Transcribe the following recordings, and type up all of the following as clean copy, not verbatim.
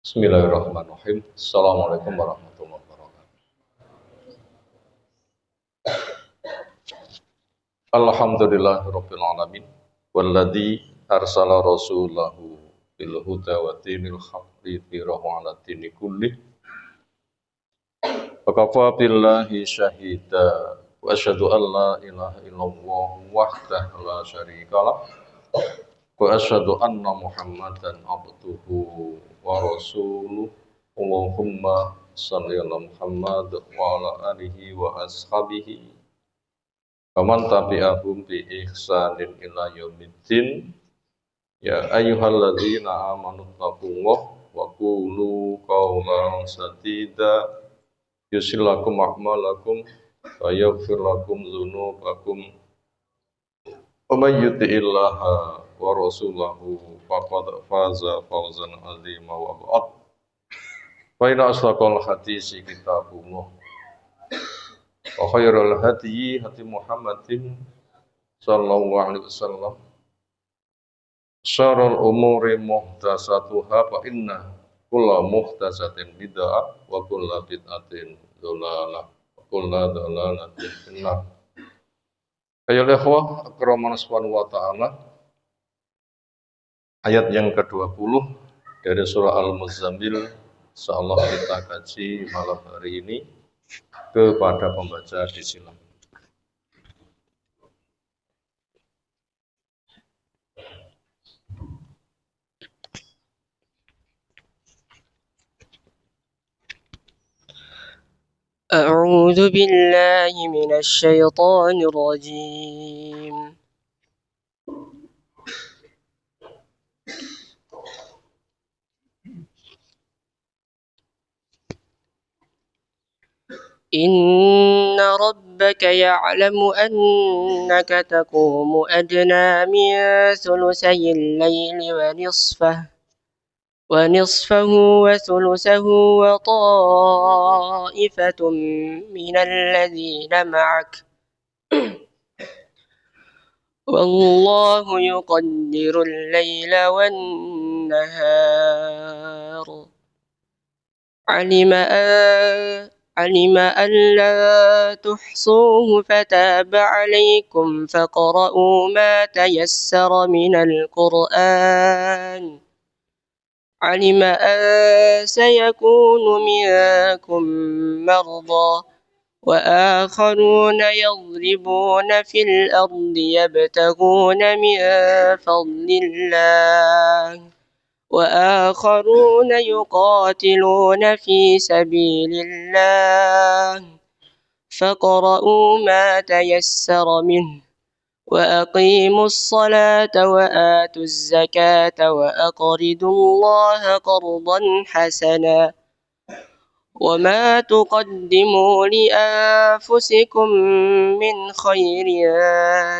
Bismillahirrahmanirrahim. Assalamualaikum warahmatullahi wabarakatuh. Alhamdulillahirabbil alamin. Walladzi arsala rasulahu bil huda wa dinil haqqi liyudhhirahu 'ala dini kullih. Wa kafa billahi syahida. Wa asyhadu an la ilaha illallah wahdahu la syarikalah. Wa asyhadu anna Muhammadan abduhu wa rasuluh. Allahumma shalli ala Muhammad wa ala alihi wa ashabihi wa man tabi'ahum bi ihsanin ila yaumiddin. Ya ayyuhalladzina amanu taqullaha wa qulu qawlan sadida yuslih lakum a'malakum wa yaghfir lakum dzunubakum wa may yuti'illaha wa rasulahu faqad faza fawzan 'azima wa ba'd. Fa inna asdaqal hadisi kitabullah wa khairal hadyi hadi Muhammadin sallallahu alaihi wasallam. Syarrul umuri muhdatsatuha fa inna kulla muhdatsatin bid'ah wa kulla bid'atin dhalalah wa kulla dhalalatin finnar. Ayolah ikhwah akraman subhanahu wa ta'ala. Ayat yang ke-20 dari surah Al-Muzammil insyaallah kita kaji malam hari ini kepada pembaca disilakan. أعوذ بالله من الشيطان الرجيم. إن ربك يعلم أنك تقوم أدنى من ثلثي الليل ونصفه وثلثه وطائفة من الذين معك والله يقدر الليل والنهار علم أن لا تحصوه فتاب عليكم فاقرؤوا ما تيسر من القرآن علم أن سيكون منكم مرضى وآخرون يضربون في الأرض يبتغون من فضل الله وآخرون يقاتلون في سبيل الله فاقرؤوا ما تيسر منه وأقيموا الصلاة وآتوا الزكاة وأقرضوا الله قرضا حسنا وما تقدموا لأنفسكم من خير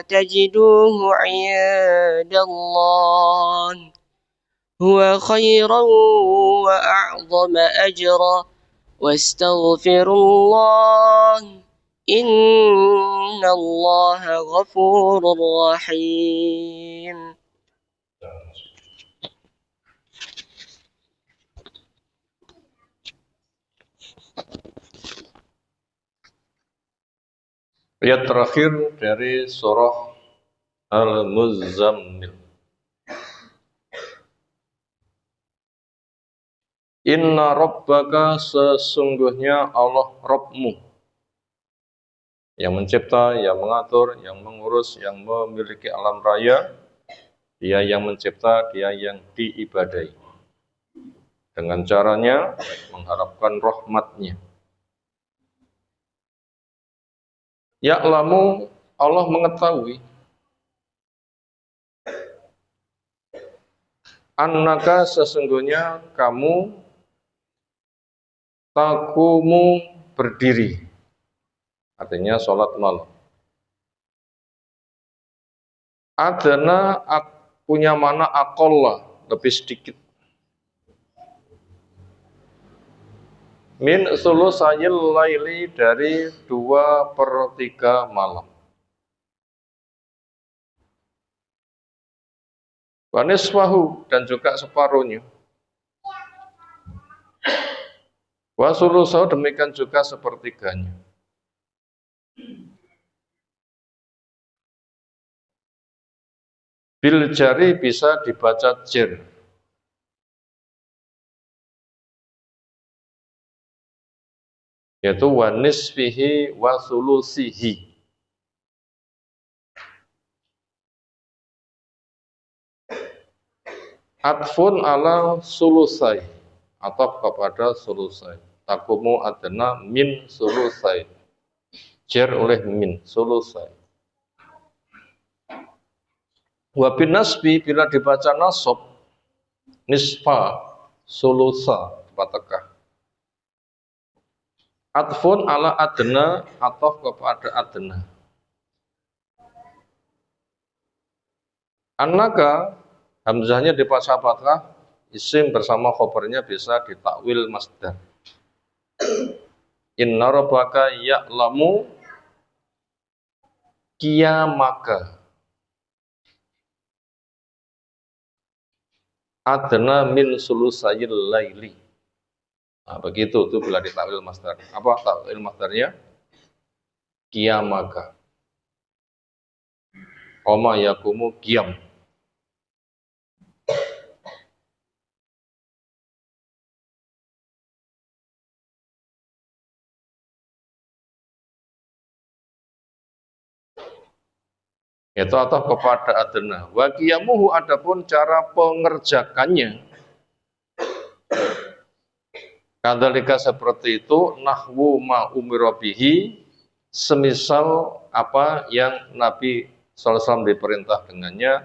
تجدوه عند الله هو خيرا وأعظم أجرا واستغفروا الله إن الله غفور رحيم. Ayat terakhir dari surah Al-Muzammil. Inna rabbaka, sesungguhnya Allah Rabbmu yang mencipta, yang mengatur, yang mengurus, yang memiliki alam raya. Dia yang mencipta, dia yang diibadahi. Dengan caranya mengharapkan rahmatnya. Ya'lamu, Allah mengetahui. Annaka, sesungguhnya kamu taqumu, berdiri. Artinya sholat malam. Adana, punya mana aqalla, lebih sedikit. Min sulusayil laili, dari 2/3 malam. Wa nisfahu, dan juga separuhnya. Wa sulusau, demikian juga sepertiganya. Bil jari bisa dibaca jer. Yaitu wa nisfihi wa sulusihi. Atfun ala sulusai, atau kepada sulusai. Takumu adna min sulusai. Jer oleh min sulusai. Wa bin nasbi, bila dibaca nasab, nisfa sulusa fatakah. Atfun ala adna, atau kepada adna. Annaka, hamzahnya dibaca fathah, isim bersama khobarnya bisa ditakwil masdar. Inna rabbaka ya'lamu qiyamaka adna min sulusayil laili. Nah, begitu itu bila ditakwil masdar. Apa takwil masdarnya? Qiyamaka. Qoma yakumu qiyam. Itu atau kepada adna. Wa qiyamuhu, adapun cara pengerjakannya. Kadzalika, seperti itu, nahwu ma umira bihi, semisal apa yang Nabi SAW diperintah dengannya,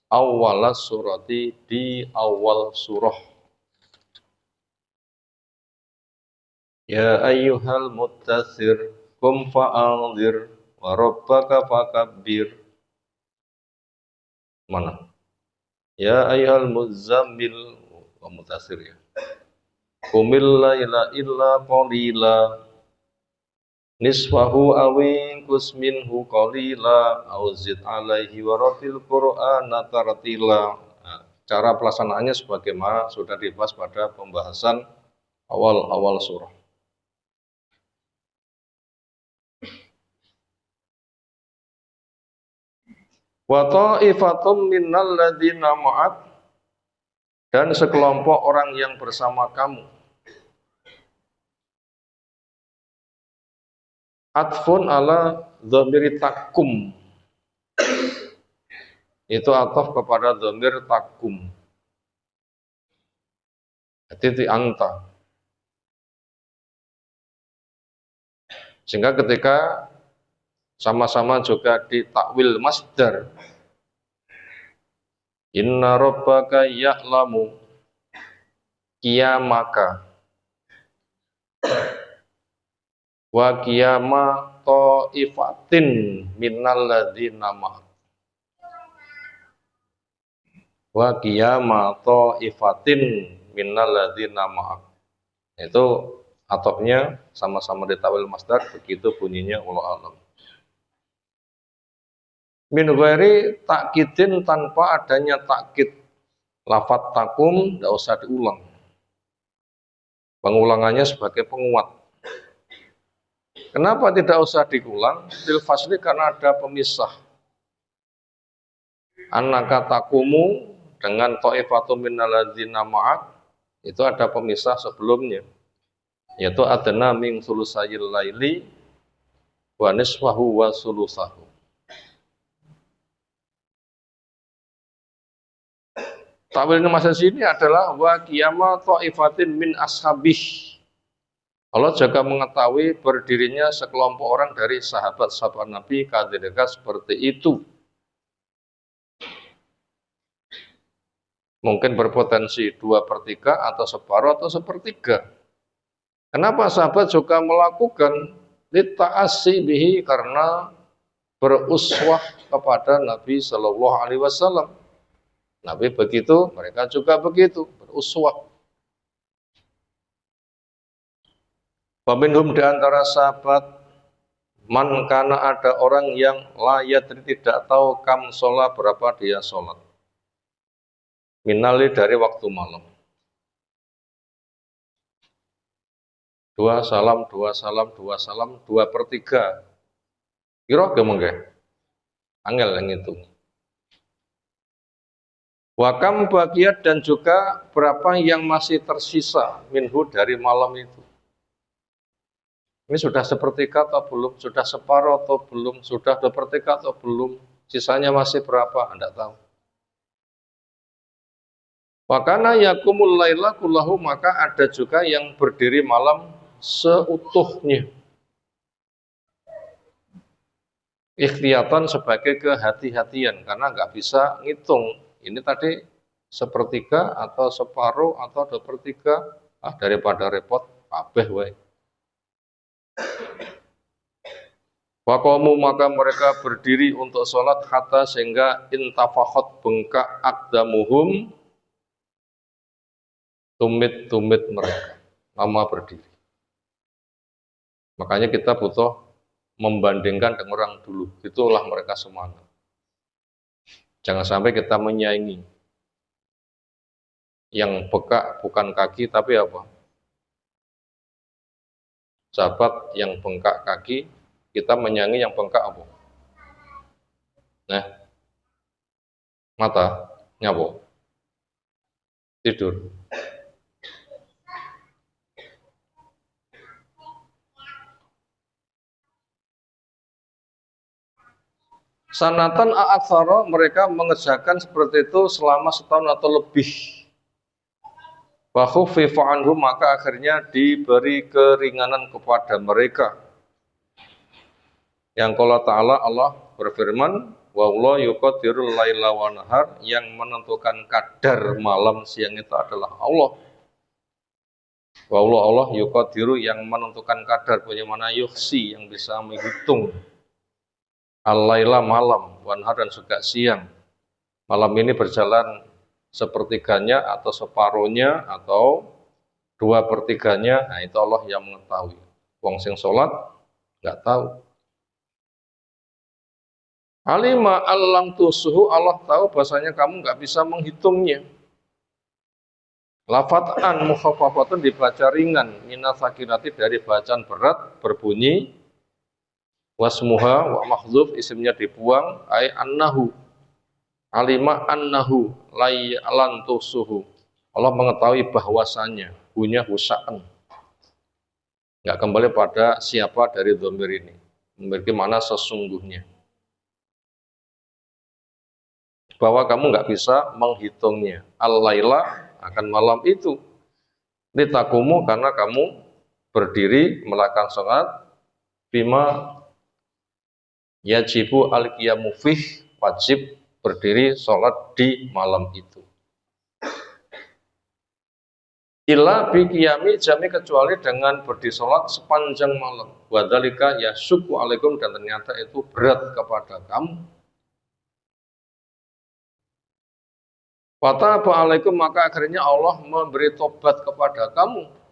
awalas surati, di awal surah. Ya ayyuhal muttatsir qum fa'anzir wa rabbaka fakabbir. Mana? Ya ayyuhal muzammil, wa mutasir ya. Qumil laila illa qalila nisfahu awinkus minhu qalila auzid alaihi waratil qur'ana tartila. Nah, cara pelaksanaannya sebagaimana sudah dibahas pada pembahasan awal-awal surah. Wa ta'ifatum minnal ladzina ma'ak, dan sekelompok orang yang bersama kamu. Atfun ala dhamiri takum, itu ataf kepada dhamir takum. Titik anta. Sehingga ketika sama-sama juga ditakwil masdar, inna rabbaka ya'lamu qiyamaka wa qiyama ta'ifatin minnal ladzina ma'ak. Wa qiyama ta'ifatin minnal ladzina ma'ak. Itu atofnya sama-sama ditakwil masdar, begitu bunyinya, wallahu a'lam. Min ghairi takkidin, tanpa adanya takkid. Lafat takum tidak usah diulang. Pengulangannya sebagai penguat. Kenapa tidak usah diulang? Lil fasli, karena ada pemisah. Annaka takumu dengan ta'ifatum minal ladzina ma'ak, itu ada pemisah sebelumnya. Yaitu adna min sulusayil laili wa nisfahu wa sulusahu. Takwilnya masa sini adalah wa qiyama ta'ifatin min ashabih. Allah juga mengetahui berdirinya sekelompok orang dari sahabat-sahabat Nabi, kadzalika seperti itu. Mungkin berpotensi 2/3 atau separuh atau sepertiga. Kenapa sahabat juga melakukan lita'assi bihi, karena beruswah kepada Nabi Shallallahu Alaihi Wasallam. Nabi begitu, mereka juga begitu, beruswah. Faminhum, di antara sahabat, man, kana ada orang yang layat tidak tahu kam sholat, berapa dia sholat. Minali, dari waktu malam. Dua salam, dua salam, dua salam, 2/3. Kira gemeng nggih? Angel yang itu. Wakam bagiat dan juga berapa yang masih tersisa minhu dari malam itu. Ini sudah 1/3 atau belum? Sudah separuh atau belum? Sudah 2/3 atau belum? Sisanya masih berapa? Anda tahu. Wakana yakumul laila kullahu, maka ada juga yang berdiri malam seutuhnya. Ikhtiyatan sebagai kehati-hatian, karena nggak bisa ngitung. Ini tadi 1/3 atau separuh atau 2/3, daripada repot, kabeh wae. Waqamu, maka mereka berdiri untuk sholat hatta sehingga intafakhat bengkak aqdamuhum, tumit-tumit mereka, lama berdiri. Makanya kita butuh membandingkan dengan orang dulu, itulah mereka semangat. Jangan sampai kita menyaingi. Yang bengkak bukan kaki, tapi apa? Sahabat yang bengkak kaki, kita menyaingi yang bengkak apa? Nah, mata, nyapa? Tidur. Sanatan a'aksara, mereka mengerjakan seperti itu selama setahun atau lebih. Wa khuffifa anhum, maka akhirnya diberi keringanan kepada mereka. Yang qala ta'ala, Allah berfirman, wa Allah yuqadirul laila wa nahar, yang menentukan kadar malam siang itu adalah Allah. Wa Allah yuqadiru, yang menentukan kadar, bagaimana yuhsi, yang bisa menghitung. Al-laila malam, wanhar dan juga siang. Malam ini berjalan 1/3 atau separuhnya atau 2/3. Nah, itu Allah yang mengetahui. Wong sing sholat nggak tahu. Alima allam tusuhu, Allah tahu bahasanya kamu nggak bisa menghitungnya. Lafatan mukhaffafatun, dibaca ringan, minasakirati, dari bacaan berat, berbunyi. Wasmuha wa mahdzuf, isimnya dibuang, ay annahu, alima annahu lan tusuhu, Allah mengetahui bahwasanya, punya husa'an, nggak kembali pada siapa dari dhamir ini, memiliki makna sesungguhnya, bahwa kamu nggak bisa menghitungnya. Al-laila, akan malam itu, litakumu, karena kamu berdiri melakukan sholat, bima yajibu al-qiyamu fih, wajib berdiri sholat di malam itu. Illa bi qiyami jami, kecuali dengan berdiri sholat sepanjang malam. Wadzalika yashuqqu alaikum, dan ternyata itu berat kepada kamu. Fataba alaikum, maka akhirnya Allah memberi tobat kepada kamu.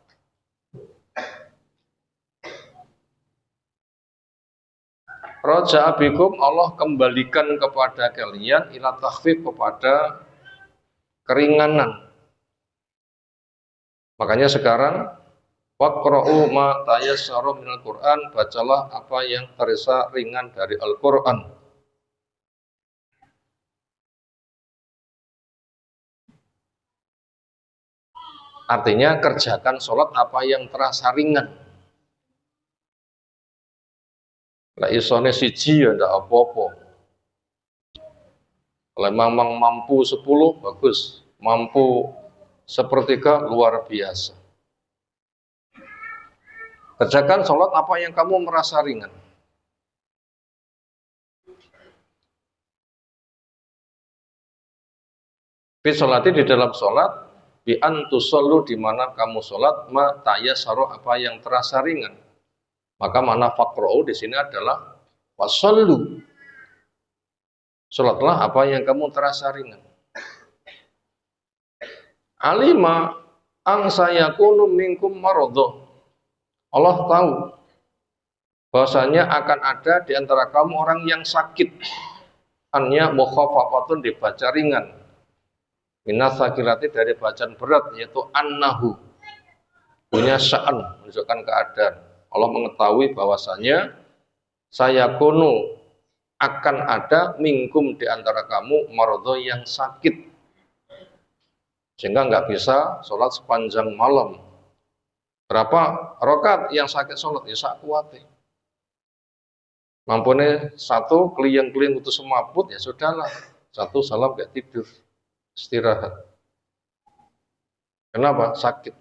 Raja abikum, Allah kembalikan kepada kalian ila takhfif, kepada keringanan. Makanya sekarang waqra'u ma tayassara minal Qur'an, bacalah apa yang terasa ringan dari Al-Qur'an. Artinya kerjakan sholat apa yang terasa ringan. Lah isone siji ya ndak apa-apa. Kalau memang mampu 10, bagus. Mampu 1/3, luar biasa. Kerjakan sholat apa yang kamu merasa ringan. Fi sholati, di dalam sholat, bi antusallu, di mana kamu sholat, ma tayassara, apa yang terasa ringan. Maka makna faqra'u di sini adalah wasallu. Sholatlah apa yang kamu terasa ringan. Alima ang sayakunu minkum maradh. Allah tahu bahwasanya akan ada di antara kamu orang yang sakit. Annya mukhaffafatun, dibaca ringan. Minas sakirati, dari bacaan berat, yaitu annahu, punya sya'an, menunjukkan keadaan. Allah mengetahui bahwasanya saya kuno akan ada minkum di antara kamu maradho yang sakit, sehingga nggak bisa sholat sepanjang malam. Berapa rakaat yang sakit sholat? Ya sak kuwate. Mampune satu klien-klien itu semaput, ya sudahlah. Satu salam gak tidur, istirahat. Kenapa? Sakit.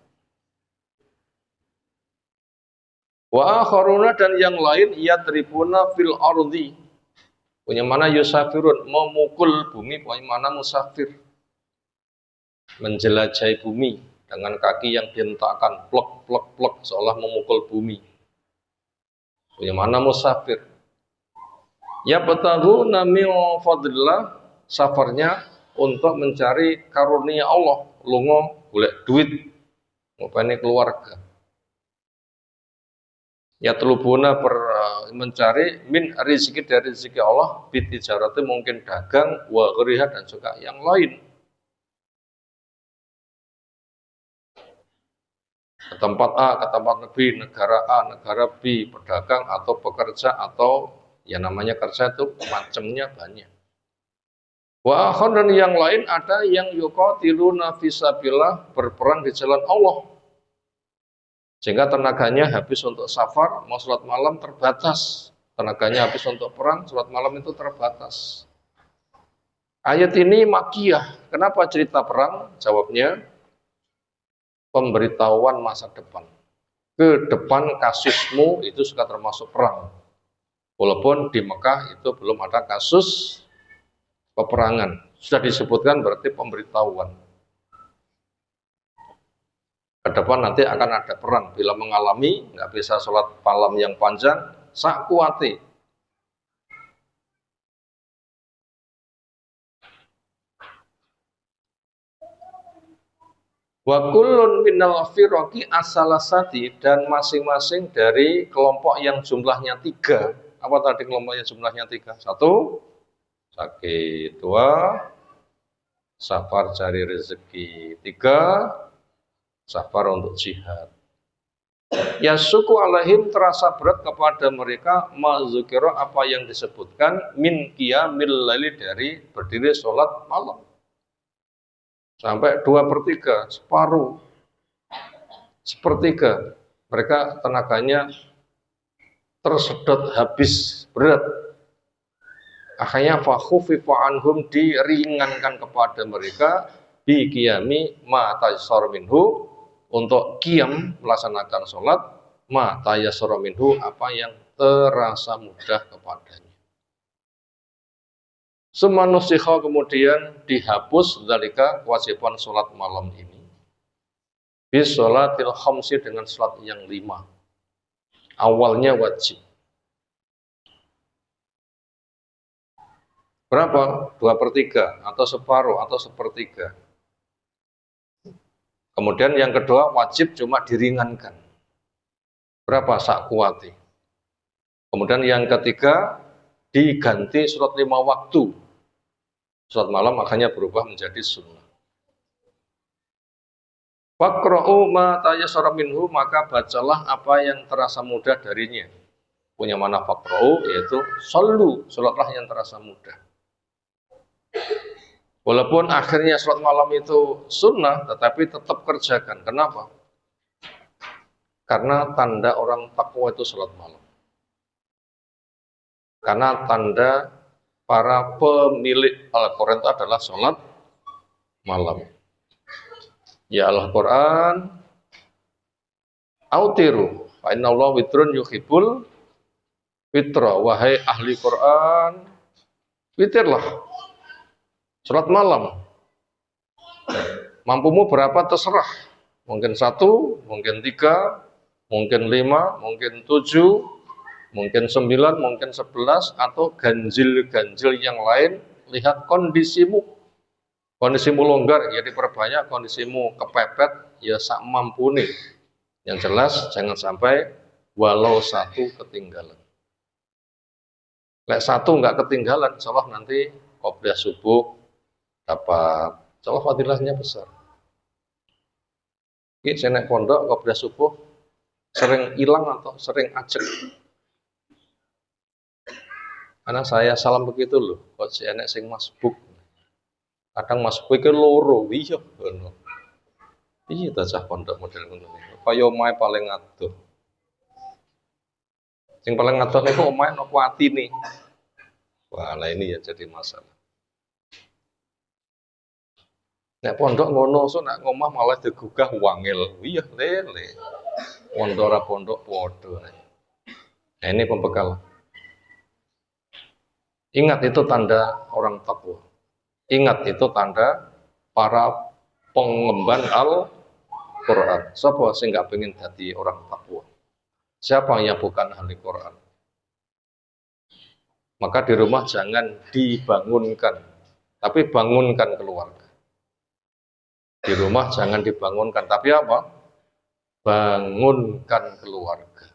Wa akharuna, dan yang lain yadribuna fil ardi. Punya mana yusafirun, memukul bumi, punya mana musafir. Menjelajahi bumi dengan kaki yang dihentakkan, plek plek plek, seolah memukul bumi. Punya mana musafir. Ya betaghuna min fadlillah, safarnya untuk mencari karunia Allah, lunga golek duit, ngopeni keluarga. Ya telubuna mencari min rezeki dari rezeki Allah, bitijarati mungkin dagang, wa ghriha, dan juga yang lain. Ke tempat A, ke tempat B, negara A, negara B, pedagang atau pekerja atau ya namanya kerja itu macamnya banyak. Wa akhon, dan yang lain ada yang yuqatiluna fisabilillah, berperang di jalan Allah. Sehingga tenaganya habis untuk safar, mau sholat malam terbatas. Tenaganya habis untuk perang, sholat malam itu terbatas. Ayat ini makiyah. Kenapa cerita perang? Jawabnya, pemberitahuan masa depan. Ke depan kasusmu itu sudah termasuk perang. Walaupun di Mekah itu belum ada kasus peperangan. Sudah disebutkan berarti pemberitahuan. Ke depan nanti akan ada perang. Bila mengalami nggak bisa sholat malam yang panjang, sak kuwate. Wa kullun minal firaqi as-salasati, dan masing-masing dari kelompok yang jumlahnya 3. Apa tadi kelompok yang jumlahnya 3? 1, sakit. 2, safar cari rezeki. 3, safar untuk jihad. Ya suku alaihim, terasa berat kepada mereka, mazukiro, apa yang disebutkan, min qiyamil laili, dari berdiri sholat malam. Sampai 2/3, separuh, sepertiga. Mereka tenaganya tersedot habis, berat. Akhirnya fakhufifa anhum, diringankan kepada mereka, bi qiyami ma tayassara minhu, untuk qiyam melaksanakan sholat, ma tayassara minhu, apa yang terasa mudah kepadanya. Semanusikha, kemudian dihapus dalika, kewajiban sholat malam ini, bis sholatil khamsi, dengan sholat yang 5. Awalnya wajib. Berapa? 2/3 atau separuh atau sepertiga. Kemudian yang kedua wajib cuma diringankan. Berapa? Sak kuwati. Kemudian yang ketiga diganti sholat 5 waktu. Sholat malam akhirnya berubah menjadi sunnah. Faqra'u ma tayassara minhu, maka bacalah apa yang terasa mudah darinya. Punya mana faqra'u, yaitu shollu, sholatlah yang terasa mudah. Walaupun akhirnya sholat malam itu sunnah, tetapi tetap kerjakan. Kenapa? Karena tanda orang takwa itu sholat malam. Karena tanda para pemilik Al-Quran itu adalah sholat malam. Ya Al-Quran, autiru, fa inna Allah witrun yuhibbul witra. Wahai ahli Quran, witirlah, sholat malam. Mampumu berapa terserah. Mungkin 1, mungkin 3, mungkin 5, mungkin 7, mungkin 9, mungkin 11, atau ganjil-ganjil yang lain. Lihat kondisimu. Kondisimu longgar, ya diperbanyak. Kondisimu kepepet, ya sak mampuni. Yang jelas jangan sampai walau 1 ketinggalan. Lek 1 nggak ketinggalan, insyaallah nanti qobliyah subuh dapat, insyaallah fadilahnya besar. Ini saya naik pondok qobliyah subuh sering hilang atau sering ajek. Karena saya salam begitu loh, kok si enek sing masbuk. Kadang masbuk ke loro, iya ngono. Iya ta cah pondok model ngono niku. Kaya omahe paling adoh. Sing paling adoh niku omahe napa atine. Wah, lah ini ya jadi masalah. Nek pondok ngono, so nek ngomah malah digugah wangil. Iya, lele. Pondok ora pondok podo. Nah, ini pembekal. Ingat itu tanda orang takwa. Ingat itu tanda para pengemban Al-Quran. Siapa sing gak pengen jadi orang takwa? Siapa yang bukan ahli Quran? Maka di rumah jangan dibangunkan, tapi bangunkan keluarga. Di rumah jangan dibangunkan, tapi apa? Bangunkan keluarga.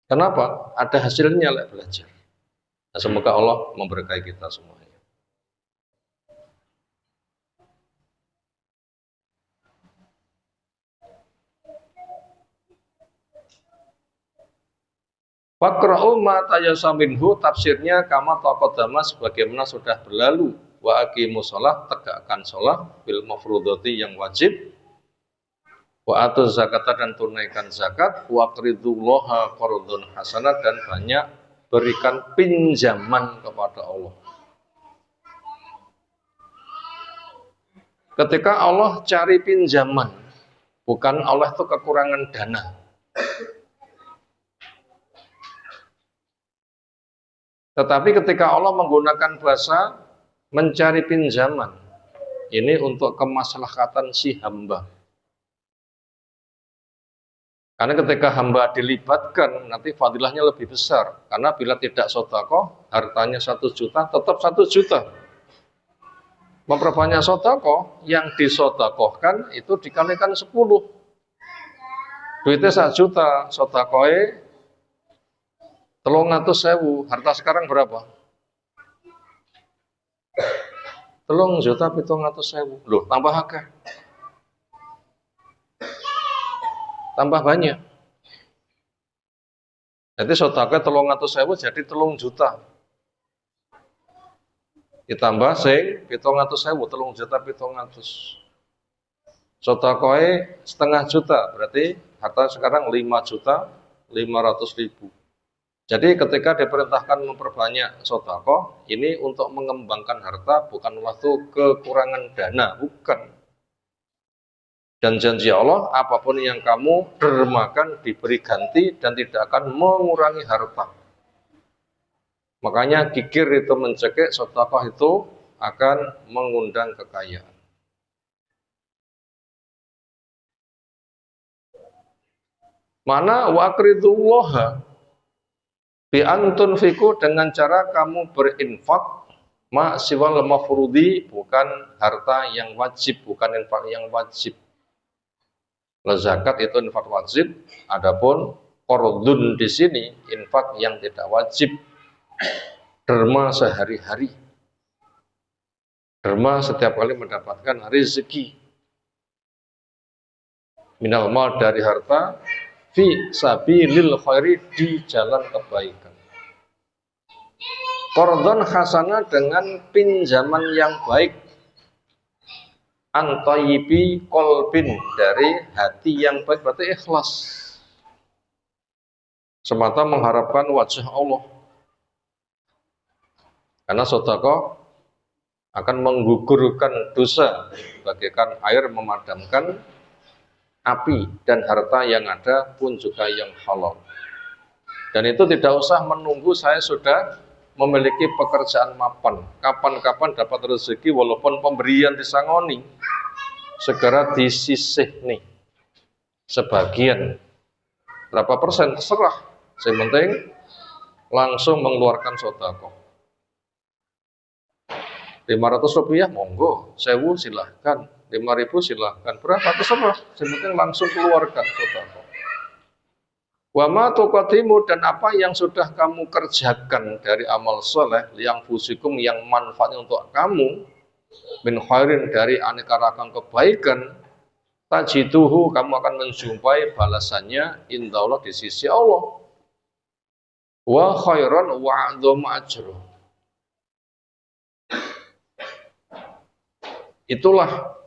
Kenapa? Ada hasilnya lah belajar. Nah, semoga Allah memberkahi kita semuanya. Faqra'u ma tayassara minhu, tafsirnya kama taqaddama sebagaimana sudah berlalu. Wa aqimus shalah, tegakkan shalah bil mafrudati yang wajib. Wa atuz zakata, dan tunaikan zakat. Wa qridullaha qardun hasanah, dan banyak berikan pinjaman kepada Allah. Ketika Allah cari pinjaman, bukan Allah itu kekurangan dana. Tetapi ketika Allah menggunakan bahasa mencari pinjaman, ini untuk kemaslahatan si hamba. Karena ketika hamba dilibatkan, nanti fadilahnya lebih besar. Karena bila tidak sedekah, hartanya 1 juta, tetap 1 juta. Memperbanyak sedekah, yang disedekahkan itu dikalikan 10. Duitnya 1 juta, sedekahnya 300.000, harta sekarang berapa? 3.700.000. Loh, tambah akeh. Tambah banyak. Jadi sedekah 300.000 jadi 3 juta. Ditambah sing 700.000, 3.700.000. Sedekahnya 0,5 juta, berarti harta sekarang 5.500.000. Jadi ketika diperintahkan memperbanyak sedekah, ini untuk mengembangkan harta, bukan waktu kekurangan dana, bukan. Dan janji Allah, apapun yang kamu dermakan diberi ganti dan tidak akan mengurangi harta. Makanya kikir itu mencekik, sedekah itu akan mengundang kekayaan. Mana waqridullaha bi antun fiku, dengan cara kamu berinfak ma siwal mafrudi, bukan harta yang wajib, bukan infak yang wajib. Kalau zakat itu infak wajib, adapun qardun di sini infak yang tidak wajib. Derma sehari-hari. Derma setiap kali mendapatkan rezeki. Minal mal, dari harta, fi sabilil khairi, di jalan kebaikan. Qardun hasanah, dengan pinjaman yang baik. Antayyibi kolbin, dari hati yang baik, berarti ikhlas. Semata mengharapkan wajah Allah. Karena sedekah akan menggugurkan dosa, bagaikan air memadamkan api, dan harta yang ada pun juga yang halal. Dan itu tidak usah menunggu saya sudah memiliki pekerjaan mapan. Kapan-kapan dapat rezeki, walaupun pemberian disangoni, segera disisih nih. Sebagian, berapa persen, terserah. Yang penting langsung mengeluarkan sedekah. 500 rupiah, monggo. 1.000 silahkan. 5.000 silahkan. Berapa, terserah. Yang penting langsung keluarkan sedekah. Wa ma tuqaddimu, dan apa yang sudah kamu kerjakan dari amal soleh, yang fusikum, yang manfaatnya untuk kamu, min khairin, dari aneka ragam kebaikan, tajiduhu, kamu akan menjumpai balasannya indallah, di sisi Allah, wa khairan wa a'dhama ajra. Itulah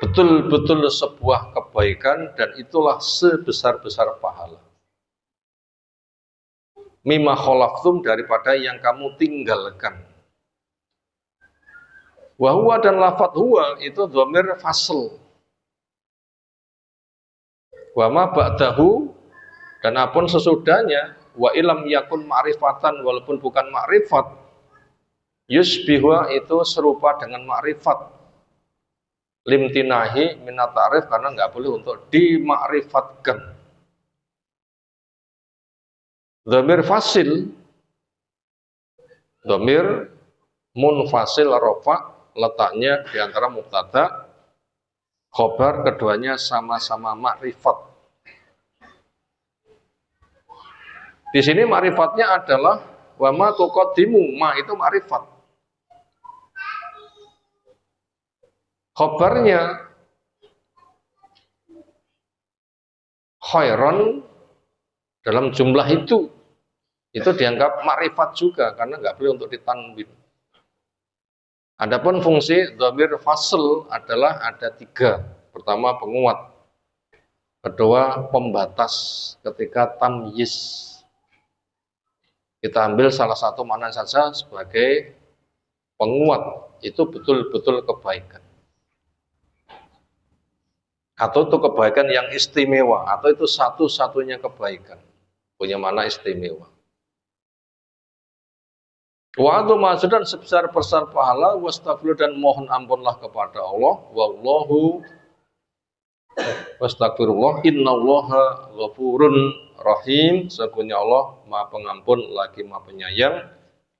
betul-betul sebuah kebaikan dan itulah sebesar-besar pahala. Mimma khalaqtum, daripada yang kamu tinggalkan. Wa huwa, dan lafadz huwa itu dhamir fasl. Wa ma ba'dahu, dan apun sesudahnya, wa ilam yakun ma'rifatan, walaupun bukan ma'rifat, yusbihwa, itu serupa dengan ma'rifat. Limtinahi minat ta'rif, karena nggak boleh untuk dimakrifatkan. Dhamir fasil, dhamir munfasil rafa, letaknya di antara mubtada khobar, keduanya sama-sama makrifat. Di sini makrifatnya adalah wa ma tuqaddimu, ma itu makrifat. Khobarnya khairon, dalam jumlah itu dianggap makrifat juga, karena nggak boleh untuk ditanwin. Adapun fungsi dhamir fasl adalah ada 3. Pertama penguat, kedua pembatas ketika tamyiz. Kita ambil salah satu makna saja sebagai penguat, itu betul-betul kebaikan. Atau itu kebaikan yang istimewa, atau itu satu-satunya kebaikan, punya makna istimewa. Wa adu ma'asudan, sebesar-besar pahala, wastaghfir, dan mohon ampunlah kepada Allah, wallahu wastaghfirullah, innallaha ghafurun rahim, sesungguhnya Allah Maha Pengampun lagi Maha Penyayang,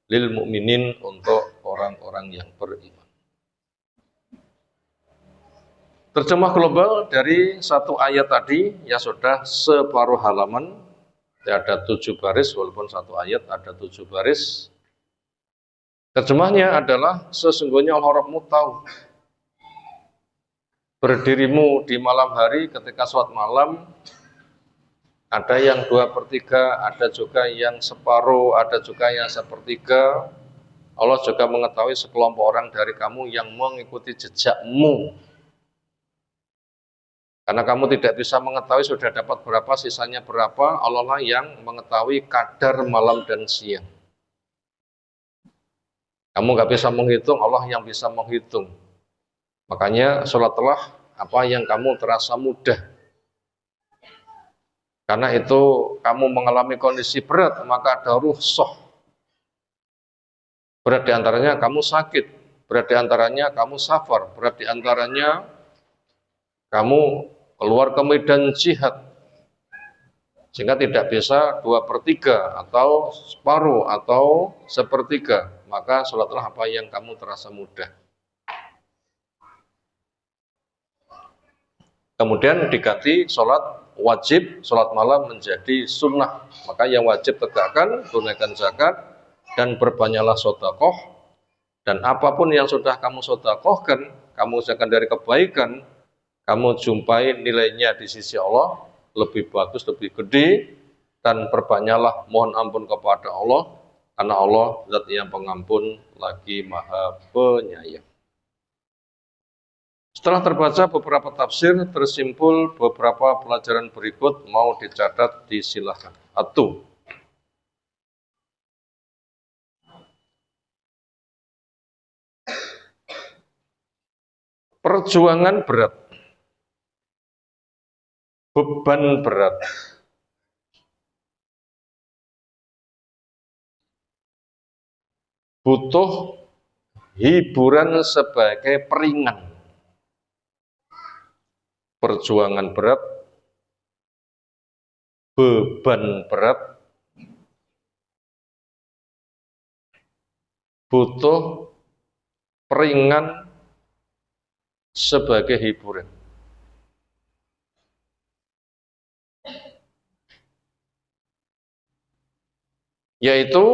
lil mukminin, untuk orang-orang yang beriman. Terjemah global dari satu ayat tadi ya sudah separuh halaman, ya ada 7 baris, walaupun satu ayat ada 7 baris. Terjemahnya adalah sesungguhnya Allah Rabbmu tahu berdirimu di malam hari ketika sholat malam, ada yang 2/3, ada juga yang separuh, ada juga yang 1/3. Allah juga mengetahui sekelompok orang dari kamu yang mengikuti jejakmu. Karena kamu tidak bisa mengetahui sudah dapat berapa, sisanya berapa, Allah lah yang mengetahui kadar malam dan siang. Kamu nggak bisa menghitung, Allah yang bisa menghitung. Makanya sholatlah apa yang kamu terasa mudah. Karena itu kamu mengalami kondisi berat, maka ada rukhsah. Berat diantaranya kamu sakit, berat diantaranya kamu safar, berat diantaranya kamu keluar ke medan jihad, sehingga tidak bisa 2/3 atau separuh atau 1/3, maka sholatlah apa yang kamu terasa mudah. Kemudian diganti sholat wajib, sholat malam menjadi sunnah. Maka yang wajib tegakkan, tunaikan zakat, dan berbanyaklah sedekah. Dan apapun yang sudah kamu sedekahkan, kamu usahakan dari kebaikan, kamu jumpai nilainya di sisi Allah lebih bagus, lebih gede, dan perbanyaklah mohon ampun kepada Allah, karena Allah zat yang pengampun lagi Maha Penyayang. Setelah terbaca beberapa tafsir, tersimpul beberapa pelajaran berikut, mau dicatat disilahkan. 1. Perjuangan berat, beban berat, butuh hiburan sebagai peringan. Perjuangan berat, beban berat, butuh peringan sebagai hiburan. Yaitu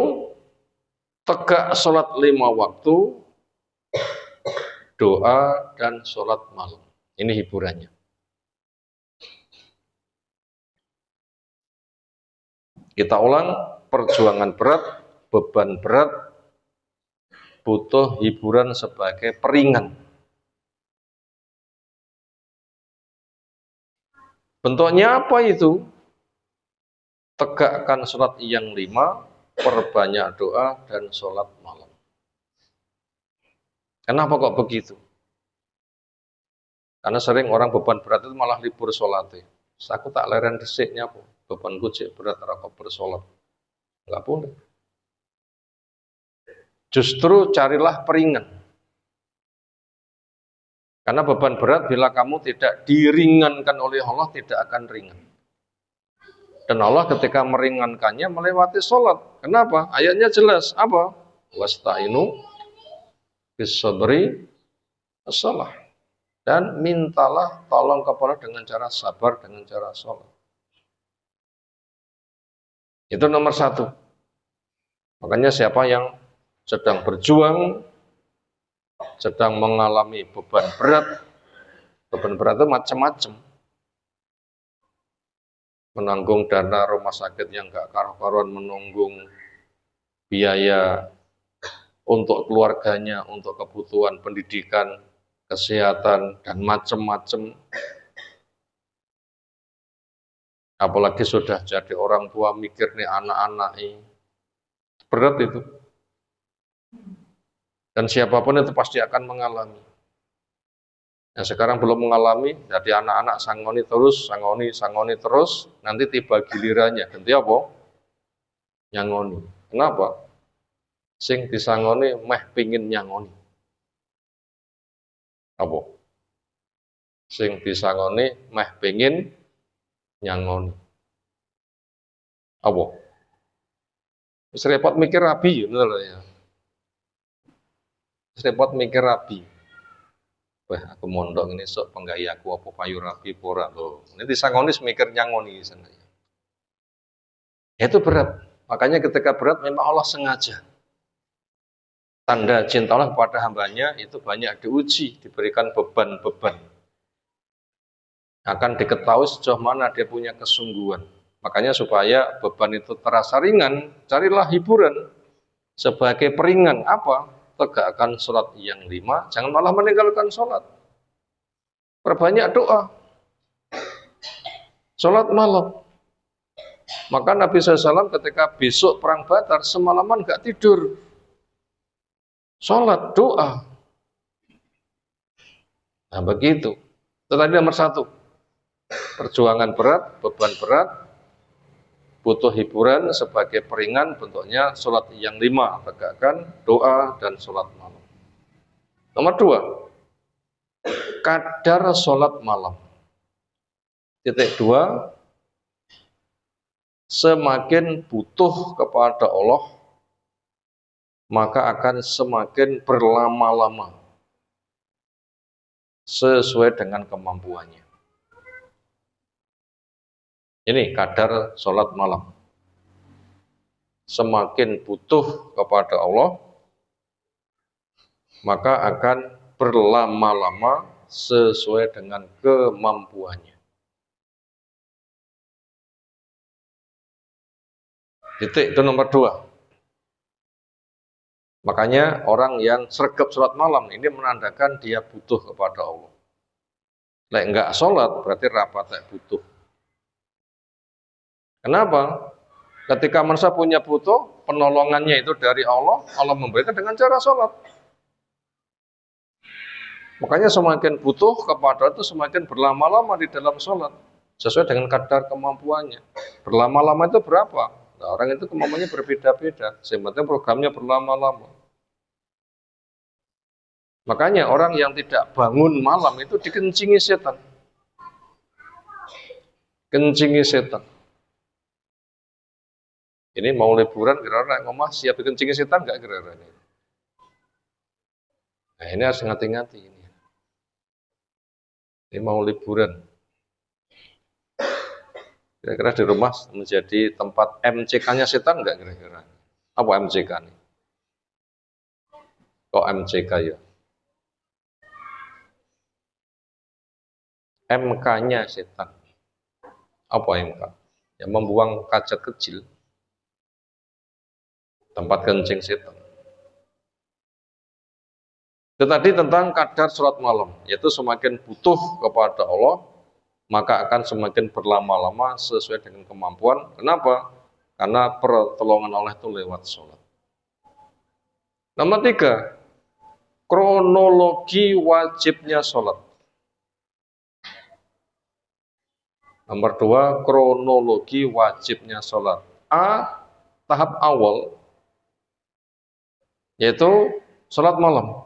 tegak sholat 5 waktu, doa, dan sholat malam. Ini hiburannya. Kita ulang, perjuangan berat, beban berat, butuh hiburan sebagai peringan. Bentuknya apa itu? Tegakkan sholat yang 5, perbanyak doa, dan sholat malam. Kenapa kok begitu? Karena sering orang beban berat itu malah libur sholatnya. Aku tak leren disiknya, bebanku cek berat, rakop bersolat. Enggak boleh. Justru carilah peringan. Karena beban berat bila kamu tidak diringankan oleh Allah tidak akan ringan. Dan Allah ketika meringankannya melewati sholat. Kenapa? Ayatnya jelas. Apa? Wasta'inu bis-sabri as-salah. Dan mintalah tolong kepada dengan cara sabar, dengan cara sholat. Itu nomor 1. Makanya siapa yang sedang berjuang, sedang mengalami beban berat itu macam-macam. Menanggung dana rumah sakit yang gak karu-karuan, menanggung biaya untuk keluarganya, untuk kebutuhan pendidikan, kesehatan, dan macam-macam. Apalagi sudah jadi orang tua, mikir nih anak-anak ini. Berat itu. Dan siapapun itu pasti akan mengalami. Yang sekarang belum mengalami, jadi anak-anak sangoni terus, nanti tiba gilirannya. Ganti apa? Nyangoni. Kenapa? Sing disangoni meh pingin nyangoni. Apa? Sing disangoni meh pingin nyangoni. Apa? Wis repot mikir rabi, ngono ya. Wis repot mikir rabi. Wah, aku mondok ini sok penggayaku apa payu rabi pora loh. Ini disangoni mikir nyangoni sana. Itu berat. Makanya ketika berat memang Allah sengaja. Tanda cinta Allah kepada hambanya itu banyak diuji, diberikan beban-beban. Akan diketahui sejauh mana dia punya kesungguhan. Makanya supaya beban itu terasa ringan, carilah hiburan sebagai peringan. Apa? Tegakkan sholat yang 5, jangan malah meninggalkan sholat. Perbanyak doa. Sholat malam. Maka Nabi SAW ketika besok perang Badar, semalaman gak tidur. Sholat, doa. Nah begitu. Itu tadi nomor 1. Perjuangan berat, beban berat, butuh hiburan sebagai peringan, bentuknya sholat yang 5, tegakkan, doa, dan sholat malam. Nomor 2, kadar sholat malam. Titik 2, semakin butuh kepada Allah, maka akan semakin berlama-lama sesuai dengan kemampuannya. Ini kadar sholat malam. Semakin butuh kepada Allah, maka akan berlama-lama sesuai dengan kemampuannya. Titik itu nomor 2. Makanya orang yang sregep sholat malam ini menandakan dia butuh kepada Allah. Lek enggak sholat berarti rapat butuh. Kenapa? Ketika manusia punya butuh, penolongannya itu dari Allah, Allah memberikan dengan cara sholat. Makanya semakin butuh kepada itu semakin berlama-lama di dalam sholat. Sesuai dengan kadar kemampuannya. Berlama-lama itu berapa? Nah, orang itu kemampuannya berbeda-beda. Sebenarnya programnya berlama-lama. Makanya orang yang tidak bangun malam itu dikencingi setan. Kencingi setan. Ini mau liburan kira-kira ngomong siap dikencingi setan enggak kira-kira ini? Nah ini harus ngati-ngati ini. Ini mau liburan. Kira-kira di rumah menjadi tempat MCK-nya setan enggak kira-kira? Apa MCK nih? Kok MCK ya? MK-nya setan. Apa MK? Ya, membuang kaca kecil, tempat kencing setan. Itu tadi tentang kadar sholat malam, yaitu semakin butuh kepada Allah, maka akan semakin berlama-lama sesuai dengan kemampuan. Kenapa? Karena pertolongan Allah itu lewat sholat. Nomor 3, kronologi wajibnya sholat. Nomor 2, kronologi wajibnya sholat. A, tahap awal, yaitu sholat malam.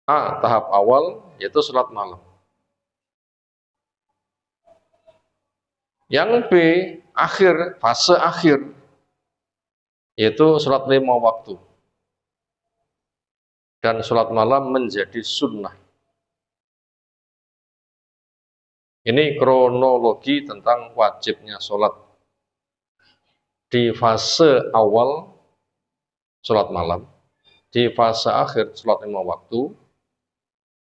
A, tahap awal, yaitu sholat malam. Yang B, akhir, fase akhir, yaitu sholat 5 waktu. Dan sholat malam menjadi sunnah. Ini kronologi tentang wajibnya sholat. Di fase awal, sholat malam. Di fase akhir, sholat 5 waktu.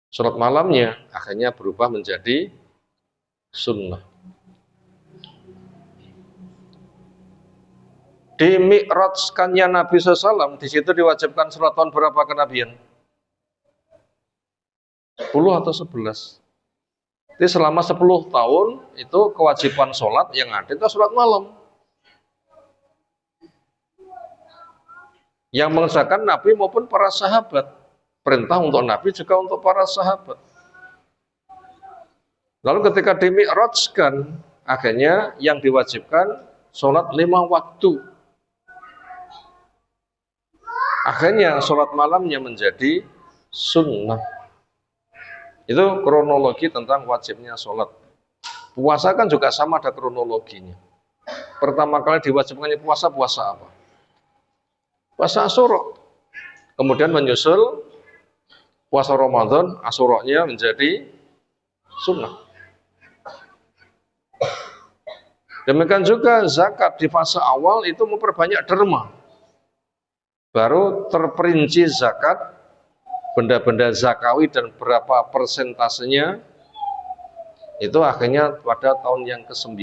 Sholat malamnya akhirnya berubah menjadi sunnah. Di mi'rajkannya Nabi SAW, di situ diwajibkan sholat tahun berapa kenabian? 10 atau 11? Jadi selama 10 tahun itu kewajiban sholat yang ada itu sholat malam. Yang mengesahkan Nabi maupun para sahabat. Perintah untuk Nabi juga untuk para sahabat. Lalu ketika dimi'rajkan, akhirnya yang diwajibkan sholat 5 waktu. Akhirnya sholat malamnya menjadi sunnah. Itu kronologi tentang wajibnya sholat. Puasa kan juga sama, ada kronologinya. Pertama kali diwajibkannya puasa apa? Puasa Asyura. Kemudian menyusul puasa Ramadan, Asyuranya menjadi sunnah. Demikian juga zakat di fase awal itu memperbanyak derma. Baru terperinci zakat, benda-benda zakawi dan berapa persentasenya, itu akhirnya pada tahun yang ke-9.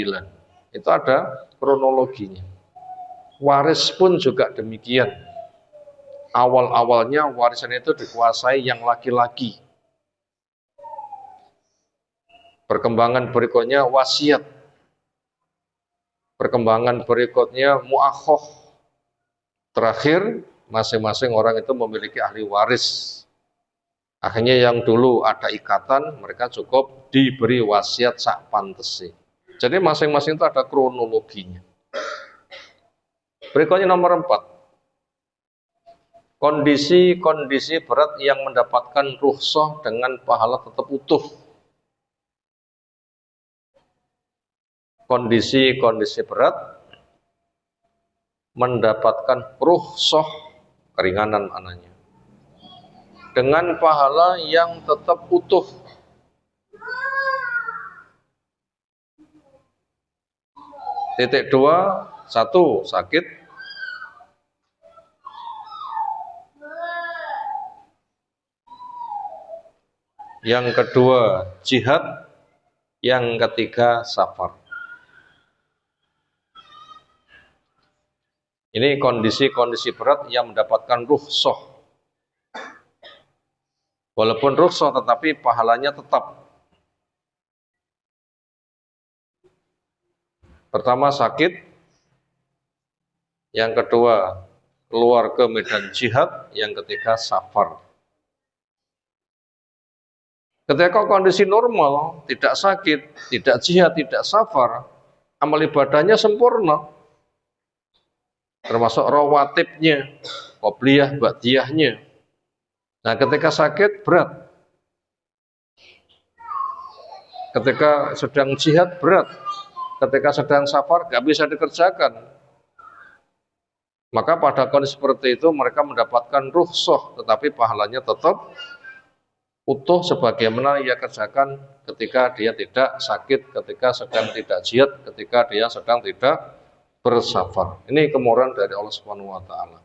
Itu ada kronologinya. Waris pun juga demikian. Awal-awalnya warisan itu dikuasai yang laki-laki. Perkembangan berikutnya wasiat. Perkembangan berikutnya mu'akhoh. Terakhir, masing-masing orang itu memiliki ahli waris. Akhirnya yang dulu ada ikatan, mereka cukup diberi wasiat sak pantesi. Jadi masing-masing itu ada kronologinya. Berikutnya nomor 4. Kondisi-kondisi berat yang mendapatkan rukhsah dengan pahala tetap utuh. Kondisi-kondisi berat mendapatkan rukhsah, keringanan anaknya, dengan pahala yang tetap utuh. Titik 2, 1 sakit. Yang kedua jihad, yang ketiga safar. Ini kondisi-kondisi berat yang mendapatkan rukhsah. Walaupun rukhsah tetapi pahalanya tetap. Pertama sakit, yang kedua keluar ke medan jihad, yang ketiga safar. Ketika kondisi normal, tidak sakit, tidak jihad, tidak safar, amal ibadahnya sempurna. Termasuk rawatibnya, qobliyah, ba'diyahnya. Nah, ketika sakit berat. Ketika sedang jihad berat. Ketika sedang safar gak bisa dikerjakan. Maka pada kondisi seperti itu mereka mendapatkan rukhsah, tetapi pahalanya tetap utuh sebagaimana ia kerjakan ketika dia tidak sakit, ketika sedang tidak jihad, ketika dia sedang tidak bersafar. Ini kemurahan dari Allah Subhanahu wa taala.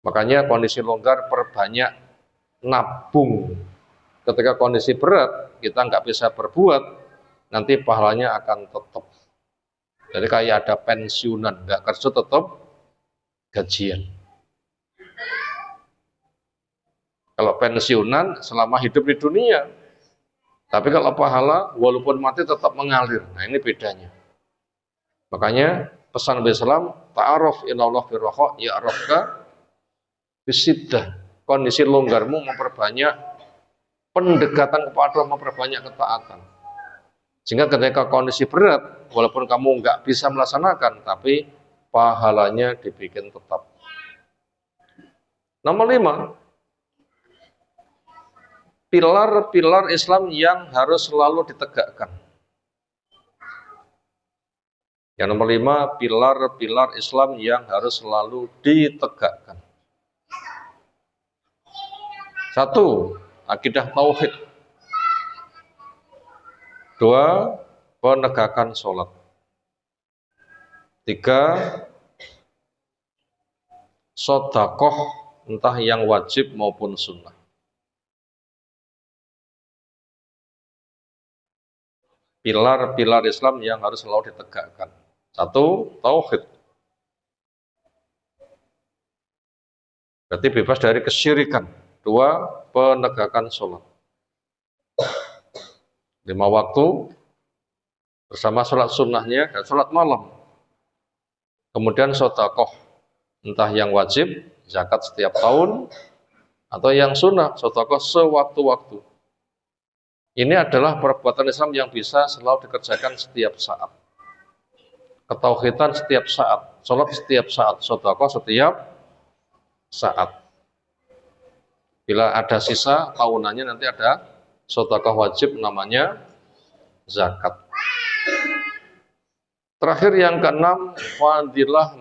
Makanya kondisi longgar perbanyak nabung ketika kondisi berat, kita nggak bisa berbuat, nanti pahalanya akan tetap. Jadi kayak ada pensiunan, nggak kerja tetap gajian. Kalau pensiunan selama hidup di dunia, tapi kalau pahala walaupun mati tetap mengalir. Nah ini bedanya. Makanya pesan Nabi Sallam, ta'aruf ilallah firraha ya'rafka bisiddah. Kondisi longgarmu memperbanyak pendekatan kepada Allah, memperbanyak ketaatan. Sehingga ketika kondisi berat, walaupun kamu nggak bisa melaksanakan, tapi pahalanya dibikin tetap. Nomor 5, pilar-pilar Islam yang harus selalu ditegakkan. Yang nomor 5, pilar-pilar Islam yang harus selalu ditegakkan. 1, akidah tauhid. 2, penegakan sholat. 3, sedekah entah yang wajib maupun sunnah. Pilar-pilar Islam yang harus selalu ditegakkan. 1, tauhid. Berarti bebas dari kesyirikan. 2, penegakan sholat. 5 waktu bersama sholat sunnahnya dan sholat malam. Kemudian sedekah, entah yang wajib, zakat setiap tahun, atau yang sunnah, sedekah sewaktu-waktu. Ini adalah perbuatan Islam yang bisa selalu dikerjakan setiap saat. Ketauhidan setiap saat, sholat setiap saat, sedekah setiap saat. Bila ada sisa tahunannya nanti ada sedekah wajib namanya zakat. Terakhir yang ke-6, fadilah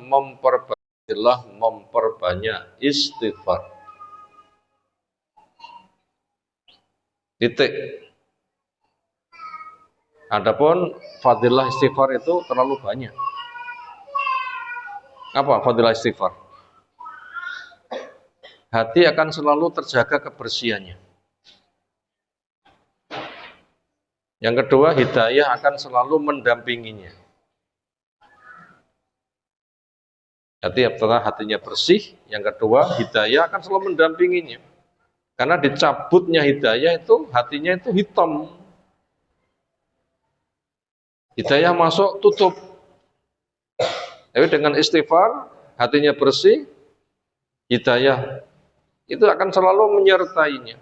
memperbanyak istighfar. Titik. Adapun fadilah istighfar itu terlalu banyak. Apa fadilah istighfar? Hati akan selalu terjaga kebersihannya. Yang kedua, hidayah akan selalu mendampinginya. Setelah hatinya bersih, yang kedua, hidayah akan selalu mendampinginya. Karena dicabutnya hidayah itu, hatinya itu hitam. Hidayah masuk, tutup. Tapi dengan istighfar, hatinya bersih, hidayah itu akan selalu menyertainya.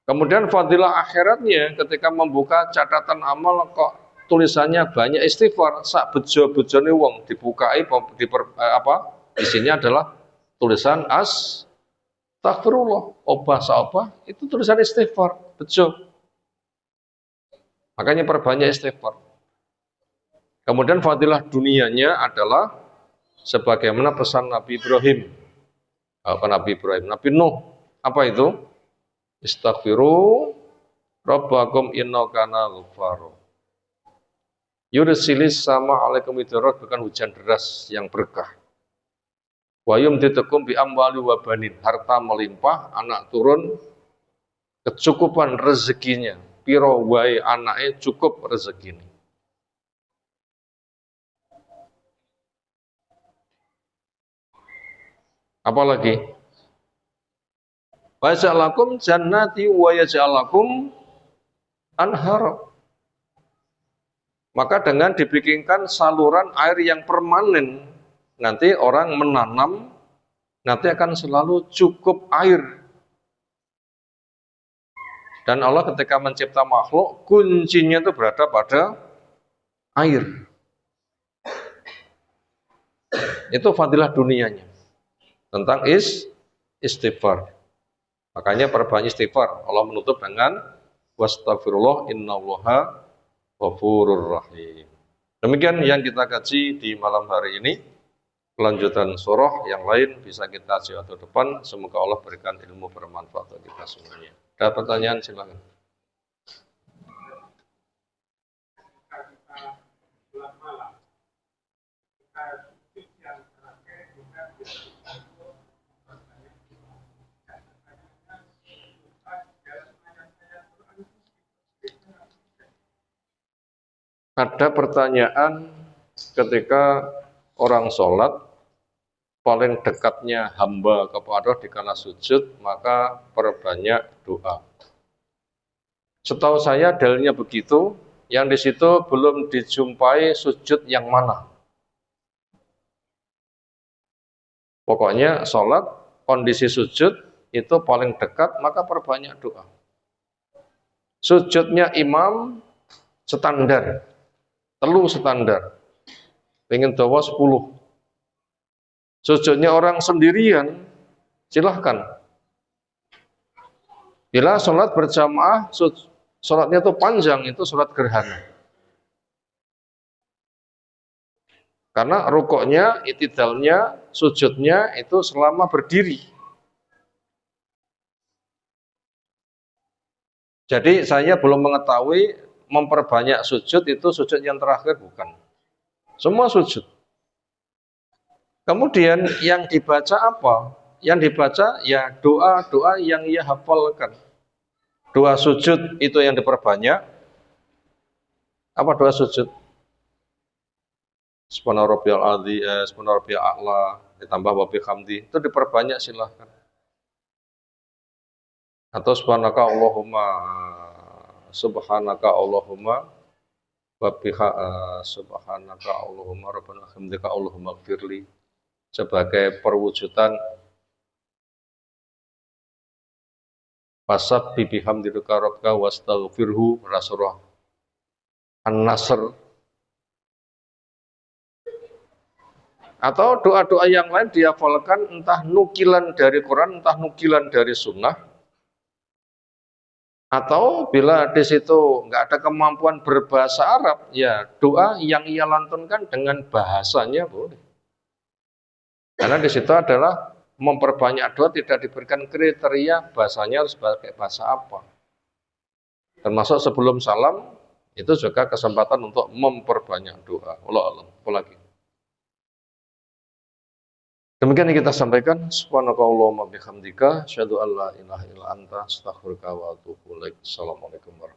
Kemudian fadilah akhiratnya ketika membuka catatan amal kok tulisannya banyak istighfar, sak bejo-bejone wong dibukai di sini adalah tulisan astagfirullah, apa itu tulisan istighfar, bejo. Makanya perbanyak istighfar. Kemudian fadilah dunianya adalah sebagaimana pesan Nabi Ibrahim. Nabi Nuh, apa itu? Istaghfiru rabbakum innahu kana ghaffara. Yursilis sama alaikum midraj, bukan hujan deras yang berkah. Wa yumditukum bi amwali wa banin, harta melimpah, anak turun, kecukupan rezekinya. Piro wae anake cukup rezekine. Apalagi? Wa ja'alakum jannati wa yaj'alakum anhar. Maka dengan dibikinkan saluran air yang permanen, nanti orang menanam, nanti akan selalu cukup air. Dan Allah ketika mencipta makhluk, kuncinya itu berada pada air. Itu fadilah dunianya. Tentang istighfar. Makanya perbanyak istighfar. Allah menutup dengan wastaghfirullah innallaha ghafurur rahim. Demikian yang kita kaji di malam hari ini. Kelanjutan surah yang lain bisa kita kaji waktu depan. Semoga Allah berikan ilmu bermanfaat bagi kita semuanya. Ada pertanyaan silakan. Ada pertanyaan ketika orang sholat, paling dekatnya hamba kepada Allah dikala sujud, maka perbanyak doa. Setahu saya dalilnya begitu, yang di situ belum dijumpai sujud yang mana. Pokoknya sholat, kondisi sujud itu paling dekat, maka perbanyak doa. Sujudnya imam standar, telu standar, pengen dawa 10. Sujudnya orang sendirian, silahkan. Bila sholat berjamaah, sholatnya itu panjang, itu sholat gerhana. Karena rukuknya, itidalnya, sujudnya itu selama berdiri. Jadi saya belum mengetahui memperbanyak sujud itu sujud yang terakhir, bukan. Semua sujud. Kemudian yang dibaca apa? Yang dibaca ya doa-doa yang ia hafalkan. Doa sujud itu yang diperbanyak. Apa doa sujud? Subhana rabbiyal a'la, subhana rabbiyal a'la, ditambah wa bihamdi, itu diperbanyak silahkan. Atau subhanaka Allahumma wa subhanaka Allahumma rabbana hamdika Allahumma gfirli, sebagai perwujudan fasabbi bihamdika rabbaka wastaghfirhu, surah An-Nasr. Atau doa-doa yang lain dihafalkan, entah nukilan dari Quran, entah nukilan dari sunnah. Atau bila di situ nggak ada kemampuan berbahasa Arab, ya doa yang ia lantunkan dengan bahasanya boleh. Karena di situ adalah memperbanyak doa, tidak diberikan kriteria bahasanya harus pakai bahasa apa. Termasuk sebelum salam, itu juga kesempatan untuk memperbanyak doa. Allah alam. Apalagi. Demikian yang kita sampaikan. Subhanakallahumma bihamdika, asyhadu an la ilaha illa anta, astaghfiruka wa atubu ilaik. Assalamualaikum warahmatullahi wabarakatuh.